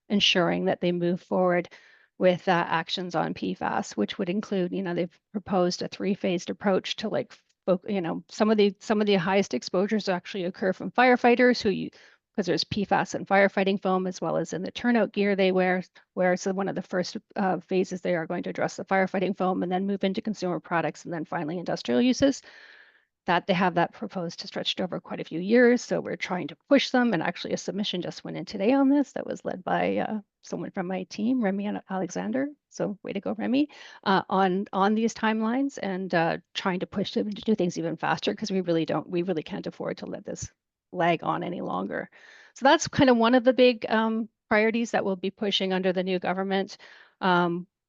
ensuring that they move forward with actions on PFAS, which would include, they've proposed a 3-phased approach to some of the highest exposures actually occur from firefighters because there's PFAS in firefighting foam as well as in the turnout gear they wear. So one of the first phases, they are going to address the firefighting foam and then move into consumer products and then finally industrial uses. That they have that proposed to stretch over quite a few years. So we're trying to push them. And actually a submission just went in today on this that was led by someone from my team, Remy and Alexander. So way to go, Remy, on these timelines and trying to push them to do things even faster because we really can't afford to let this lag on any longer. So that's kind of one of the big priorities that we'll be pushing under the new government.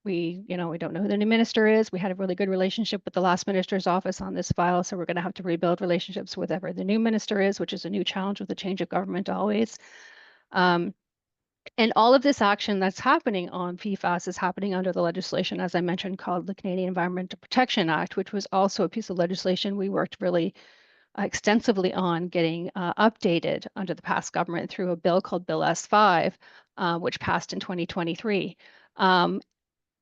We don't know who the new minister is. We had a really good relationship with the last minister's office on this file, so we're going to have to rebuild relationships with whoever the new minister is, which is a new challenge with the change of government always. And all of this action that's happening on PFAS is happening under the legislation, as I mentioned, called the Canadian Environmental Protection Act, which was also a piece of legislation we worked really extensively on getting updated under the past government through a bill called Bill S5, which passed in 2023.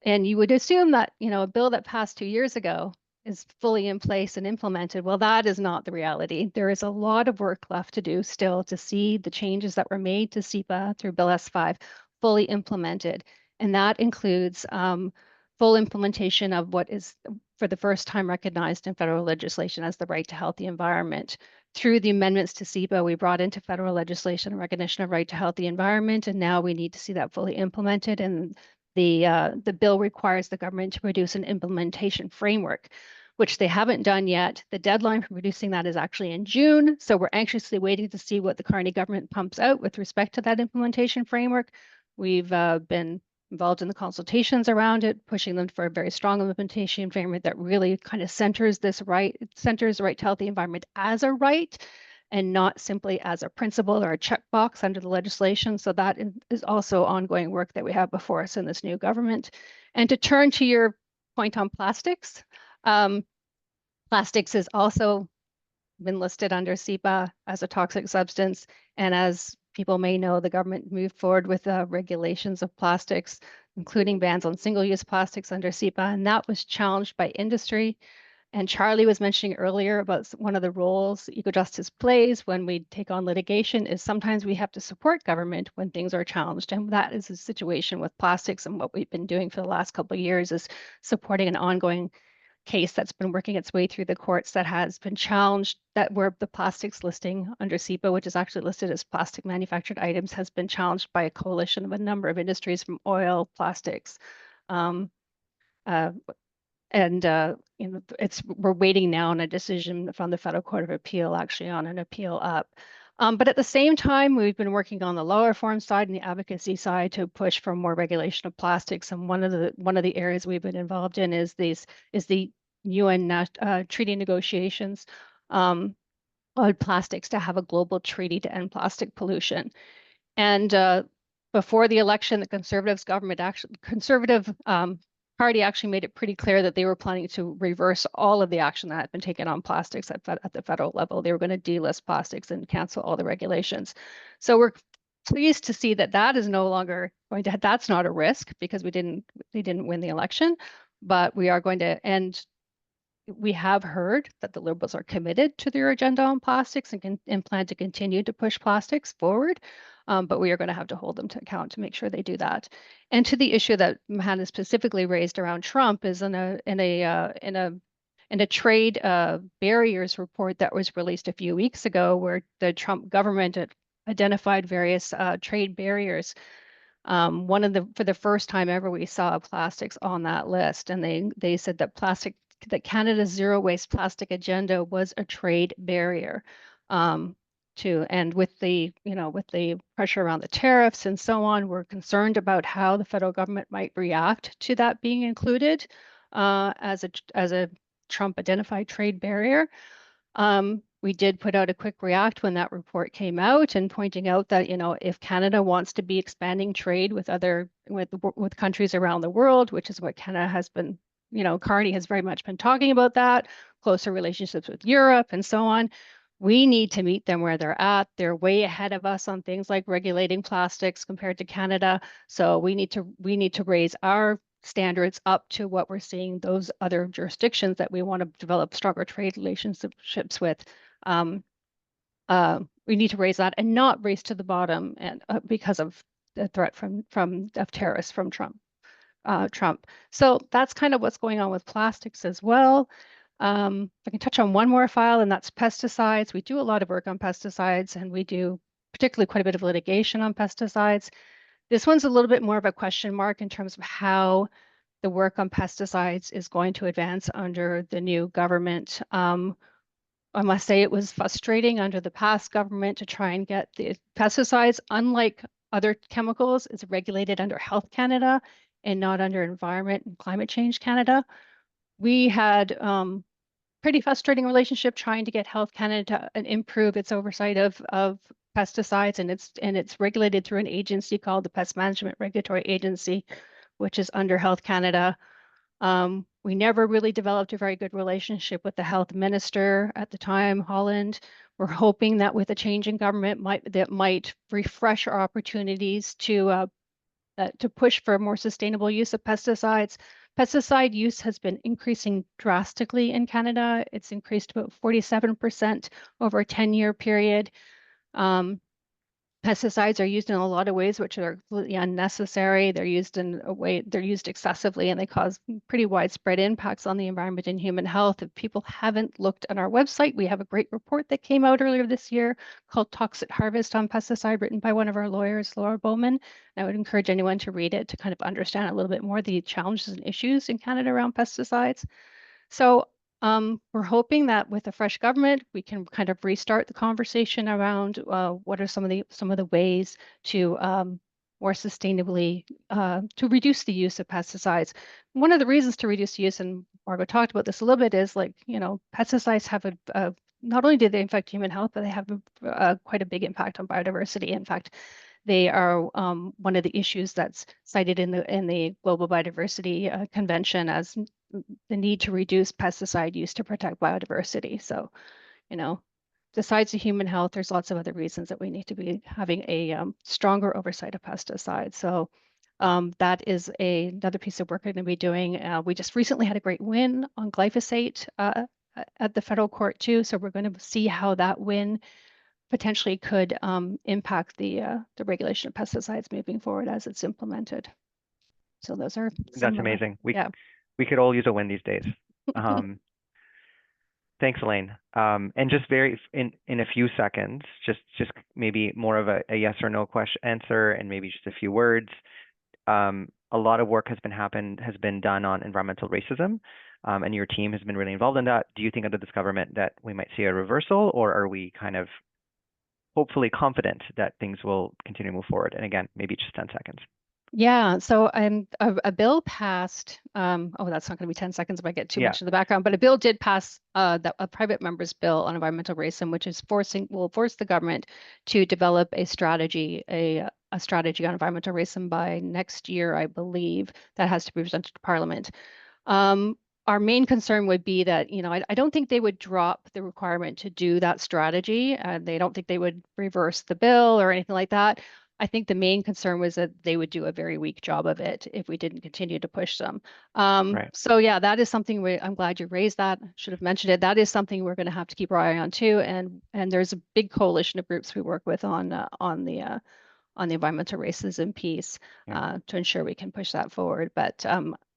And you would assume that, a bill that passed 2 years ago is fully in place and implemented. Well, that is not the reality. There is a lot of work left to do still to see the changes that were made to CEPA through Bill S5 fully implemented. And that includes full implementation of what is for the first time recognized in federal legislation as the right to healthy environment. Through the amendments to SEPA, we brought into federal legislation a recognition of right to healthy environment, and now we need to see that fully implemented. And the bill requires the government to produce an implementation framework, which they haven't done yet. The deadline for producing that is actually in June, so we're anxiously waiting to see what the Carney government pumps out with respect to that implementation framework. We've been involved in the consultations around it, pushing them for a very strong implementation framework that really kind of centers the right to healthy environment as a right and not simply as a principle or a checkbox under the legislation. So that is also ongoing work that we have before us in this new government. And to turn to your point on plastics, plastics has also been listed under SEPA as a toxic substance. And as people may know, the government moved forward with regulations of plastics, including bans on single-use plastics under SEPA, and that was challenged by industry. And Charlie was mentioning earlier about one of the roles Ecojustice plays when we take on litigation is sometimes we have to support government when things are challenged. And that is the situation with plastics. And what we've been doing for the last couple of years is supporting an ongoing case that's been working its way through the courts that has been challenged, that where the plastics listing under SEPA, which is actually listed as plastic manufactured items, has been challenged by a coalition of a number of industries from oil, plastics, um, uh, and we're waiting now on a decision from the Federal Court of Appeal, actually on an appeal up. But at the same time, we've been working on the law reform side and the advocacy side to push for more regulation of plastics. And one of the areas we've been involved in is the UN treaty negotiations on plastics to have a global treaty to end plastic pollution. And before the election, the conservative party actually made it pretty clear that they were planning to reverse all of the action that had been taken on plastics at the federal level. They were going to delist plastics and cancel all the regulations. So we're pleased to see that that is no longer going to, that's not a risk because they didn't win the election, but we are going to end. We have heard that the Liberals are committed to their agenda on plastics and plan to continue to push plastics forward, but we are going to have to hold them to account to make sure they do that. And to the issue that Hannah specifically raised around Trump is in a trade barriers report that was released a few weeks ago, where the Trump government identified various trade barriers. For the first time ever, we saw plastics on that list, and they said that Canada's zero waste plastic agenda was a trade barrier. And with the pressure around the tariffs and so on, we're concerned about how the federal government might react to that being included as a Trump identified trade barrier. We did put out a quick react when that report came out and pointing out that, if Canada wants to be expanding trade with countries around the world, which is what Canada has been, Carney has very much been talking about that, closer relationships with Europe and so on. We need to meet them where they're at. They're way ahead of us on things like regulating plastics compared to Canada. So we need to raise our standards up to what we're seeing those other jurisdictions that we want to develop stronger trade relationships with. We need to raise that and not race to the bottom and because of the threat of tariffs from Trump. So that's kind of what's going on with plastics as well. I can touch on one more file, and that's pesticides. We do a lot of work on pesticides, and we do particularly quite a bit of litigation on pesticides. This one's a little bit more of a question mark in terms of how the work on pesticides is going to advance under the new government. I must say it was frustrating under the past government to try and get the pesticides, unlike other chemicals, is regulated under Health Canada and not under Environment and Climate Change Canada. We had pretty frustrating relationship trying to get Health Canada to improve its oversight of pesticides, and it's regulated through an agency called the Pest Management Regulatory Agency, which is under Health Canada. We never really developed a very good relationship with the health minister at the time, Holland. We're hoping that with a change in government that might refresh our opportunities to push for more sustainable use of pesticides. Pesticide use has been increasing drastically in Canada. It's increased about 47% over a 10-year period. Pesticides are used in a lot of ways which are completely unnecessary. They're used in a way, they're used excessively, and they cause pretty widespread impacts on the environment and human health. If people haven't looked at our website, we have a great report that came out earlier this year called Toxic Harvest on Pesticide, written by one of our lawyers, Laura Bowman. And I would encourage anyone to read it to kind of understand a little bit more the challenges and issues in Canada around pesticides. So we're hoping that with a fresh government, we can kind of restart the conversation around what are some of the ways to more sustainably to reduce the use of pesticides. One of the reasons to reduce use, and Margot talked about this a little bit, is like, pesticides have not only do they affect human health, but they have quite a big impact on biodiversity. In fact, they are one of the issues that's cited in the Global Biodiversity Convention as the need to reduce pesticide use to protect biodiversity. So, besides the human health, there's lots of other reasons that we need to be having a stronger oversight of pesticides. So that is another piece of work we're going to be doing. We just recently had a great win on glyphosate at the federal court too. So we're going to see how that win potentially could impact the regulation of pesticides moving forward as it's implemented. So those are some That's amazing. yeah. We could all use a win these days. Thanks, Elaine. And just in a few seconds, just maybe more of a yes or no question answer, and maybe just a few words. A lot of work has been done on environmental racism, and your team has been really involved in that. Do you think under this government that we might see a reversal, or are we kind of hopefully confident that things will continue to move forward? And again, maybe just 10 seconds. Yeah, so a bill passed. Oh, that's not going to be 10 seconds if I get too much in the background. But a bill did pass, a private member's bill on environmental racism, which is will force the government to develop a strategy, a strategy on environmental racism by next year, I believe. That has to be presented to Parliament. Our main concern would be that, I don't think they would drop the requirement to do that strategy. They don't think they would reverse the bill or anything like that. I think the main concern was that they would do a very weak job of it if we didn't continue to push them. Right. So yeah, that is something I'm glad you raised that. Should have mentioned it. That is something we're going to have to keep our eye on too. And there's a big coalition of groups we work with on the environmental racism piece to ensure we can push that forward. But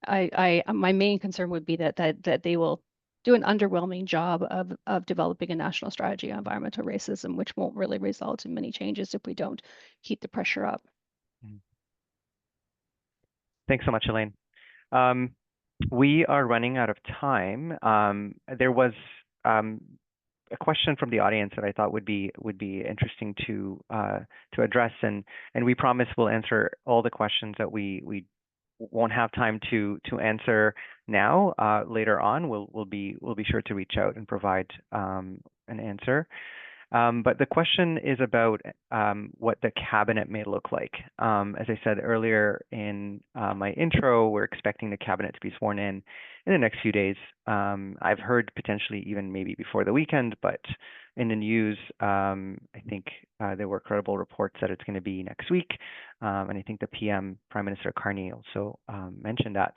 my main concern would be that they will do an underwhelming job of developing a national strategy on environmental racism, which won't really result in many changes if we don't keep the pressure up. Thanks so much, Elaine. We are running out of time. There was a question from the audience that I thought would be interesting to address, and we promise we'll answer all the questions that we won't have time to answer now. Later on, we'll be sure to reach out and provide an answer. But the question is about what the cabinet may look like. As I said earlier in my intro, we're expecting the cabinet to be sworn in the next few days. I've heard potentially even maybe before the weekend, but in the news, I think there were credible reports that it's going to be next week. And I think the PM, Prime Minister Carney, also mentioned that.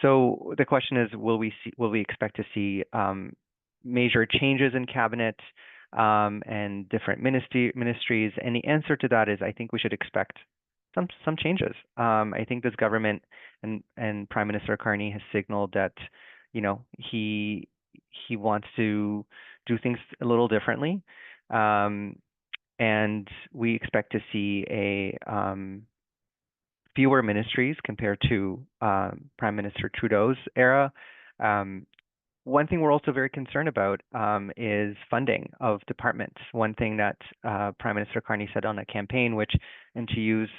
So the question is, will we expect to see major changes in cabinet and different ministries? And the answer to that is, I think we should expect some changes. I think this government and Prime Minister Carney has signaled that, he wants to do things a little differently, and we expect to see fewer ministries compared to Prime Minister Trudeau's era. One thing we're also very concerned about is funding of departments. One thing that Prime Minister Carney said on a campaign, and to use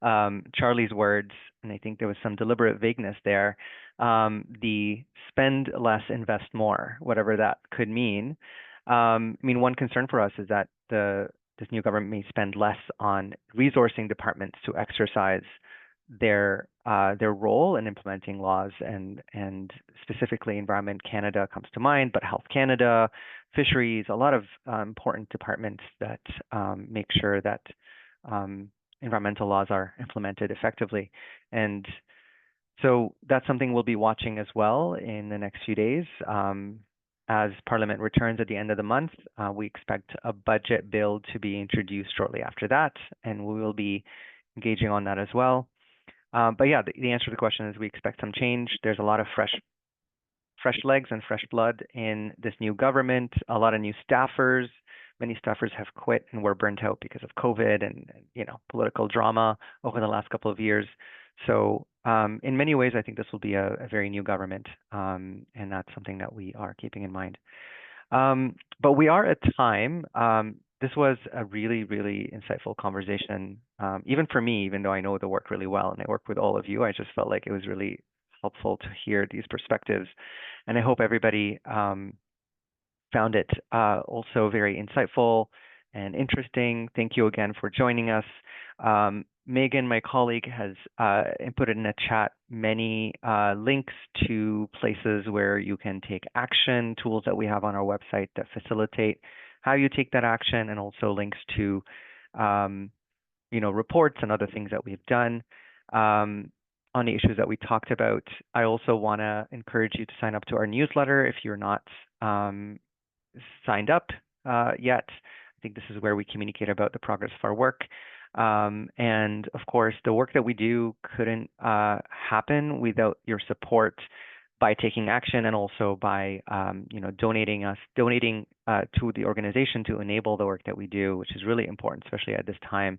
Charlie's words, and I think there was some deliberate vagueness there, the spend less, invest more, whatever that could mean. One concern for us is that this new government may spend less on resourcing departments to exercise their role in implementing laws, and specifically Environment Canada comes to mind, but Health Canada, Fisheries, a lot of important departments that make sure that environmental laws are implemented effectively. And so that's something we'll be watching as well in the next few days. as Parliament returns at the end of the month, we expect a budget bill to be introduced shortly after that, and we will be engaging on that as well. But yeah, the answer to the question is we expect some change. There's a lot of fresh legs and fresh blood in this new government, a lot of new staffers. Many staffers have quit and were burnt out because of COVID and political drama over the last couple of years. So in many ways, I think this will be a very new government, and that's something that we are keeping in mind. But we are at time. This was a really, really insightful conversation, even for me, even though I know the work really well and I work with all of you. I just felt like it was really helpful to hear these perspectives. And I hope everybody found it also very insightful and interesting. Thank you again for joining us. Megan, my colleague, has inputted in the chat many links to places where you can take action, tools that we have on our website that facilitate how you take that action, and also links to reports and other things that we've done on the issues that we talked about. I also want to encourage you to sign up to our newsletter if you're not signed up yet. I think this is where we communicate about the progress of our work. And of course, the work that we do couldn't happen without your support by taking action, and also by donating to the organization to enable the work that we do, which is really important, especially at this time.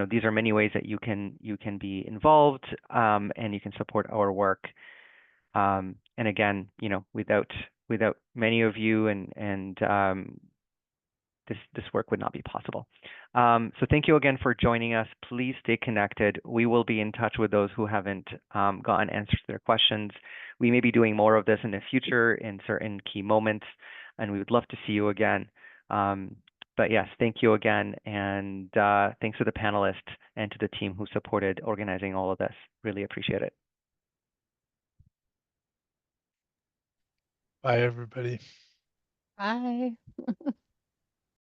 These are many ways that you can be involved, and you can support our work. And again, without many of you, and this work would not be possible. So thank you again for joining us. Please stay connected. We will be in touch with those who haven't gotten answers to their questions. We may be doing more of this in the future in certain key moments, and we would love to see you again. But yes, thank you again, and thanks to the panelists and to the team who supported organizing all of this. Really appreciate it. Bye, everybody. Bye.